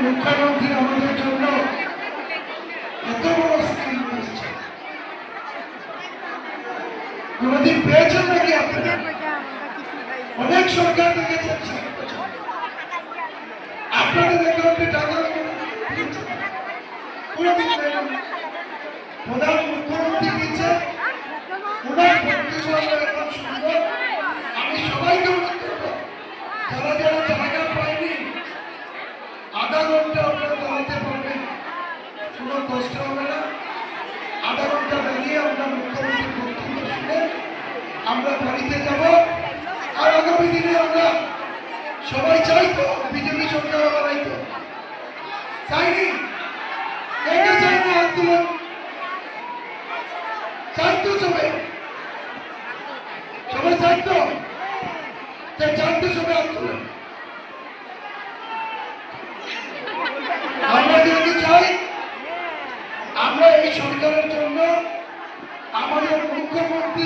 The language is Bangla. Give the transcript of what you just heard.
মুখ্যমন্ত্রী আমাদের জন্য এত বড় স্কিম নিয়েছে, কোনদিন পেয়েছেন নাকি আপনারা? অনেক সরকার দেখেছেন, আপনাদের অ্যাকাউন্টে টাকা কোনদিন পেলেন? প্রধান মুখ্যমন্ত্রী দিচ্ছে, ওনার বক্তব্য আমরা এখন শুনবো। আমি সবাইকে অনুরোধ করবো, যারা যারা জায়গা পায়নি, আধা ঘন্টা আপনারা দাঁড়াতে পারবেন, কোনো কষ্ট হবে না। আধা ঘন্টা দাঁড়িয়ে আমরা মুখ্যমন্ত্রীর বক্তব্য শুনে আমরা বাড়িতে যাব। আর আগামী দিনে আমরা সবাই চাইতো বিজেপি সরকার বানাইতো, চাইনি? এটা চাই না আন্দোলন চাইতো, সবাই সবাই চাইতো, চাইতো সবাই আন্দোলন। আমরা যেহেতু চাই, আমরা এই সরকারের জন্য আমাদের মুখ্যমন্ত্রী